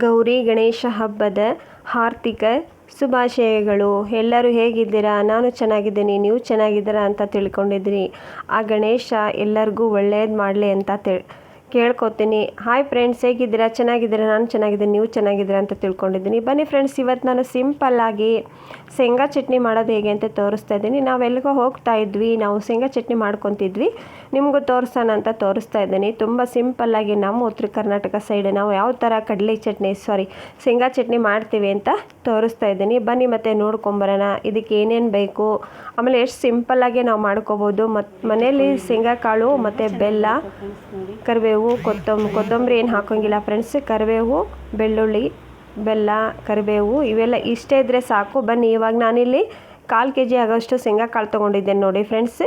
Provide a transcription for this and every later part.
ಗೌರಿ ಗಣೇಶ ಹಬ್ಬದ ಹಾರ್ದಿಕ ಶುಭಾಶಯಗಳು. ಎಲ್ಲರೂ ಹೇಗಿದ್ದೀರಾ? ನಾನು ಚೆನ್ನಾಗಿದ್ದೀನಿ, ನೀವು ಚೆನ್ನಾಗಿದ್ದೀರಾ ಅಂತ ತಿಳ್ಕೊಂಡಿದ್ದೀನಿ. ಆ ಗಣೇಶ ಎಲ್ಲರಿಗೂ ಒಳ್ಳೇದು ಮಾಡಲಿ ಅಂತ ಕೇಳ್ಕೊತೀನಿ. ಹಾಯ್ ಫ್ರೆಂಡ್ಸ್, ಹೇಗಿದ್ದೀರಾ? ಚೆನ್ನಾಗಿದ್ದೀರಾ? ನಾನು ಚೆನ್ನಾಗಿದ್ದೀನಿ, ನೀವು ಚೆನ್ನಾಗಿದ್ದೀರಾ ಅಂತ ತಿಳ್ಕೊಂಡಿದ್ದೀನಿ. ಬನ್ನಿ ಫ್ರೆಂಡ್ಸ್, ಇವತ್ತು ನಾನು ಸಿಂಪಲ್ಲಾಗಿ ಶೇಂಗಾ ಚಟ್ನಿ ಮಾಡೋದು ಹೇಗೆ ಅಂತ ತೋರಿಸ್ತಾ ಇದ್ದೀನಿ. ನಾವೆಲ್ಲಿಗೋ ಹೋಗ್ತಾ ಇದ್ವಿ, ನಾವು ಶೇಂಗಾ ಚಟ್ನಿ ಮಾಡ್ಕೊತಿದ್ವಿ, ನಿಮಗೂ ತೋರಿಸೋಣ ಅಂತ ತೋರಿಸ್ತಾ ಇದ್ದೀನಿ. ತುಂಬ ಸಿಂಪಲ್ಲಾಗಿ ನಮ್ಮ ಉತ್ತರ ಕರ್ನಾಟಕ ಸೈಡ್ ನಾವು ಯಾವ ಥರ ಶೇಂಗಾ ಚಟ್ನಿ ಮಾಡ್ತೀವಿ ಅಂತ ತೋರಿಸ್ತಾ ಇದ್ದೀನಿ. ಬನ್ನಿ ಮತ್ತೆ ನೋಡ್ಕೊಂಬರೋಣ. ಇದಕ್ಕೆ ಏನೇನು ಬೇಕು, ಆಮೇಲೆ ಎಷ್ಟು ಸಿಂಪಲ್ಲಾಗಿ ನಾವು ಮಾಡ್ಕೋಬೋದು. ಮನೆಯಲ್ಲಿ ಶೇಂಗಾ ಕಾಳು ಮತ್ತು ಬೆಲ್ಲ, ಕರಿಬೇವು, ಕೊತ್ತಂಬರಿ ಏನು ಹಾಕೋಂಗಿಲ್ಲ ಫ್ರೆಂಡ್ಸ್. ಕರಿಬೇವು, ಬೆಳ್ಳುಳ್ಳಿ, ಬೆಲ್ಲ, ಕರಿಬೇವು ಇವೆಲ್ಲ ಇಷ್ಟೇ ಇದ್ದರೆ ಸಾಕು. ಬನ್ನಿ, ಇವಾಗ ನಾನಿಲ್ಲಿ 1/4 kg ಆಗೋಷ್ಟು ಶೇಂಗಾ ಕಾಳು ತೊಗೊಂಡಿದ್ದೇನೆ ನೋಡಿ ಫ್ರೆಂಡ್ಸ್.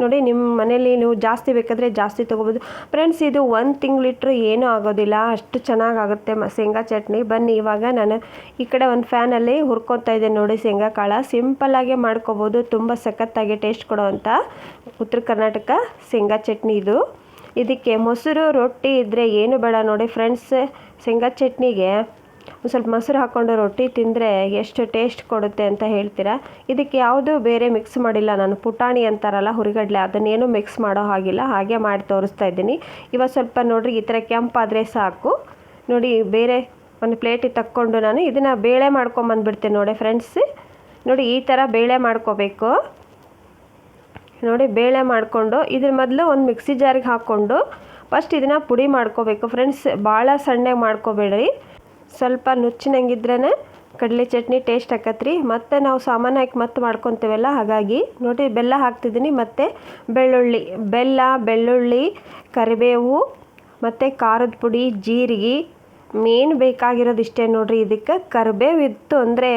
ನೋಡಿ, ನಿಮ್ಮ ಮನೇಲಿ ನೀವು ಜಾಸ್ತಿ ಬೇಕಾದರೆ ಜಾಸ್ತಿ ತೊಗೋಬೋದು ಫ್ರೆಂಡ್ಸ್. ಇದು 1 ತಿಂಗಳಿಟ್ರು ಏನೂ ಆಗೋದಿಲ್ಲ, ಅಷ್ಟು ಚೆನ್ನಾಗಾಗುತ್ತೆ ಶೇಂಗಾ ಚಟ್ನಿ. ಬನ್ನಿ, ಇವಾಗ ನಾನು ಈ ಕಡೆ ಒಂದು ಫ್ಯಾನಲ್ಲಿ ಹುರ್ಕೊತಾ ಇದ್ದೇನೆ ನೋಡಿ ಶೇಂಗಾ ಕಾಳು. ಸಿಂಪಲ್ಲಾಗೆ ಮಾಡ್ಕೋಬೋದು, ತುಂಬ ಸಖತ್ತಾಗಿ ಟೇಸ್ಟ್ ಕೊಡೋವಂಥ ಉತ್ತರ ಕರ್ನಾಟಕ ಶೇಂಗಾ ಚಟ್ನಿ ಇದು. ಇದಕ್ಕೆ ಮೊಸರು, ರೊಟ್ಟಿ ಇದ್ದರೆ ಏನು ಬೇಡ ನೋಡಿ ಫ್ರೆಂಡ್ಸ್. ಶೇಂಗಾ ಚಟ್ನಿಗೆ ಒಂದು ಸ್ವಲ್ಪ ಮೊಸರು ಹಾಕ್ಕೊಂಡು ರೊಟ್ಟಿ ತಿಂದರೆ ಎಷ್ಟು ಟೇಸ್ಟ್ ಕೊಡುತ್ತೆ ಅಂತ ಹೇಳ್ತೀರಾ. ಇದಕ್ಕೆ ಯಾವುದೂ ಬೇರೆ ಮಿಕ್ಸ್ ಮಾಡಿಲ್ಲ ನಾನು. ಪುಟಾಣಿ ಅಂತಾರಲ್ಲ, ಹುರಿಗಡಲೆ, ಅದನ್ನೇನು ಮಿಕ್ಸ್ ಮಾಡೋ ಹಾಗಿಲ್ಲ, ಹಾಗೆ ಮಾಡಿ ತೋರಿಸ್ತಾ ಇದ್ದೀನಿ. ಇವಾಗ ಸ್ವಲ್ಪ ನೋಡಿರಿ, ಈ ಥರ ಕೆಂಪಾದರೆ ಸಾಕು. ನೋಡಿ, ಬೇರೆ ಒಂದು ಪ್ಲೇಟಿಗೆ ತಕ್ಕೊಂಡು ನಾನು ಇದನ್ನು ಬೇಳೆ ಮಾಡ್ಕೊಂಬಂದ್ಬಿಡ್ತೇನೆ ನೋಡಿ ಫ್ರೆಂಡ್ಸ್. ನೋಡಿ, ಈ ಥರ ಬೇಳೆ ಮಾಡ್ಕೋಬೇಕು. ನೋಡಿ, ಬೇಳೆ ಮಾಡಿಕೊಂಡು ಇದ್ರ ಮೊದಲು ಒಂದು ಮಿಕ್ಸಿ ಜಾರಿಗೆ ಹಾಕ್ಕೊಂಡು ಫಸ್ಟ್ ಇದನ್ನು ಪುಡಿ ಮಾಡ್ಕೋಬೇಕು ಫ್ರೆಂಡ್ಸ್. ಭಾಳ ಸಣ್ಣಗೆ ಮಾಡ್ಕೋಬೇಡ್ರಿ, ಸ್ವಲ್ಪ ನುಚ್ಚಿನಂಗಿದ್ರೇ ಕಡಲೆ ಚಟ್ನಿ ಟೇಸ್ಟ್ ಆಕತ್ರಿ. ಮತ್ತು ನಾವು ಸಾಮಾನ್ಯ ಹಾಕಿ ಮತ್ತೆ ಮಾಡ್ಕೊತೀವಲ್ಲ, ಹಾಗಾಗಿ ನೋಡಿ ಬೆಲ್ಲ ಹಾಕ್ತಿದ್ದೀನಿ. ಮತ್ತು ಬೆಳ್ಳುಳ್ಳಿ, ಕರಿಬೇವು ಮತ್ತು ಖಾರದ ಪುಡಿ, ಜೀರಿಗೆ. ಮೇನ್ ಬೇಕಾಗಿರೋದು ಇಷ್ಟೇ ನೋಡಿರಿ. ಇದಕ್ಕೆ ಕರಿಬೇವು ಇತ್ತು ಅಂದರೆ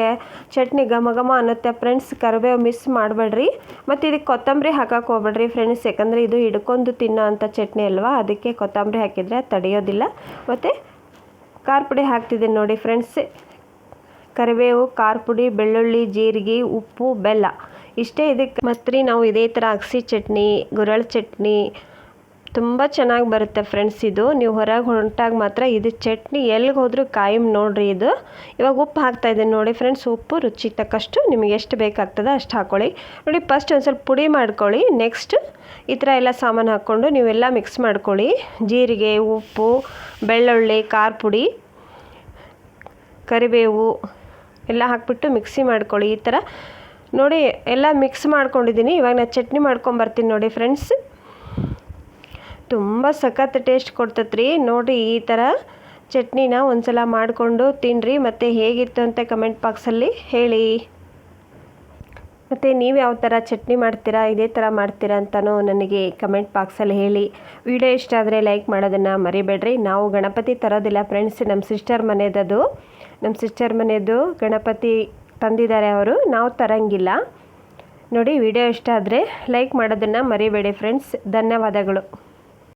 ಚಟ್ನಿ ಘಮ ಘಮ ಅನ್ನುತ್ತೆ ಫ್ರೆಂಡ್ಸ್. ಕರಿಬೇವು ಮಿಸ್ ಮಾಡಬೇಡ್ರಿ. ಮತ್ತು ಇದಕ್ಕೆ ಕೊತ್ತಂಬರಿ ಹಾಕಕ್ಕೆ ಹೋಗ್ಬೇಡ್ರಿ ಫ್ರೆಂಡ್ಸ್, ಯಾಕಂದರೆ ಇದು ಹಿಡ್ಕೊಂಡು ತಿನ್ನೋ ಅಂಥ ಚಟ್ನಿ ಅಲ್ವಾ, ಅದಕ್ಕೆ ಕೊತ್ತಂಬರಿ ಹಾಕಿದರೆ ತಡೆಯೋದಿಲ್ಲ. ಮತ್ತು ಖಾರ ಪುಡಿ ಹಾಕ್ತಿದ್ದೀನಿ ನೋಡಿ ಫ್ರೆಂಡ್ಸ್. ಕರಿಬೇವು, ಖಾರ ಪುಡಿ, ಬೆಳ್ಳುಳ್ಳಿ, ಜೀರಿಗೆ, ಉಪ್ಪು, ಬೆಲ್ಲ ಇಷ್ಟೇ ಇದಕ್ಕೆ. ಮತ್ತು ನಾವು ಇದೇ ಥರ ಅಗಸಿ ಚಟ್ನಿ, ಗುರಳ್ ಚಟ್ನಿ ತುಂಬ ಚೆನ್ನಾಗಿ ಬರುತ್ತೆ ಫ್ರೆಂಡ್ಸ್. ಇದು ನೀವು ಹೊರಗೆ ಹೊಂಟಾಗ ಮಾತ್ರ ಇದು ಚಟ್ನಿ ಎಲ್ಲಿಗೆ ಹೋದರೂ ಕಾಯಂ ನೋಡಿರಿ ಇದು. ಇವಾಗ ಉಪ್ಪು ಹಾಕ್ತಾಯಿದ್ದೀನಿ ನೋಡಿ ಫ್ರೆಂಡ್ಸ್. ಉಪ್ಪು ರುಚಿಗೆ ತಕ್ಕಷ್ಟು ನಿಮಗೆ ಎಷ್ಟು ಬೇಕಾಗ್ತದೆ ಅಷ್ಟು ಹಾಕ್ಕೊಳ್ಳಿ. ನೋಡಿ, ಫಸ್ಟ್ ಒಂದು ಸ್ವಲ್ಪ ಪುಡಿ ಮಾಡ್ಕೊಳ್ಳಿ. ನೆಕ್ಸ್ಟ್ ಈ ಥರ ಎಲ್ಲ ಸಾಮಾನು ಹಾಕ್ಕೊಂಡು ನೀವೆಲ್ಲ ಮಿಕ್ಸ್ ಮಾಡ್ಕೊಳ್ಳಿ. ಜೀರಿಗೆ, ಉಪ್ಪು, ಬೆಳ್ಳುಳ್ಳಿ, ಖಾರ ಪುಡಿ, ಕರಿಬೇವು ಎಲ್ಲ ಹಾಕ್ಬಿಟ್ಟು ಮಿಕ್ಸಿ ಮಾಡ್ಕೊಳ್ಳಿ. ಈ ಥರ ನೋಡಿ ಎಲ್ಲ ಮಿಕ್ಸ್ ಮಾಡ್ಕೊಂಡಿದ್ದೀನಿ. ಇವಾಗ ನಾನು ಚಟ್ನಿ ಮಾಡ್ಕೊಂಬರ್ತೀನಿ ನೋಡಿ ಫ್ರೆಂಡ್ಸ್. ತುಂಬ ಸಖತ್ ಟೇಸ್ಟ್ ಕೊಡ್ತೈತ್ರಿ. ನೋಡಿ, ಈ ಥರ ಚಟ್ನಿನ ಒಂದ್ಸಲ ಮಾಡಿಕೊಂಡು ತಿನ್ನಿರಿ. ಮತ್ತು ಹೇಗಿತ್ತು ಅಂತ ಕಮೆಂಟ್ ಬಾಕ್ಸಲ್ಲಿ ಹೇಳಿ. ಮತ್ತು ನೀವು ಯಾವ ಥರ ಚಟ್ನಿ ಮಾಡ್ತೀರಾ, ಇದೇ ಥರ ಮಾಡ್ತೀರಾ ಅಂತಲೂ ನನಗೆ ಕಮೆಂಟ್ ಬಾಕ್ಸಲ್ಲಿ ಹೇಳಿ. ವಿಡಿಯೋ ಇಷ್ಟ ಆದರೆ ಲೈಕ್ ಮಾಡೋದನ್ನು ಮರಿಬೇಡ್ರಿ. ನಾವು ಗಣಪತಿ ತರೋದಿಲ್ಲ ಫ್ರೆಂಡ್ಸ್, ನಮ್ಮ ಸಿಸ್ಟರ್ ಮನೆಯದು ಗಣಪತಿ ತಂದಿದ್ದಾರೆ ಅವರು, ನಾವು ತರಂಗಿಲ್ಲ. ನೋಡಿ, ವಿಡಿಯೋ ಇಷ್ಟ ಆದರೆ ಲೈಕ್ ಮಾಡೋದನ್ನು ಮರಿಬೇಡಿ ಫ್ರೆಂಡ್ಸ್. ಧನ್ಯವಾದಗಳು.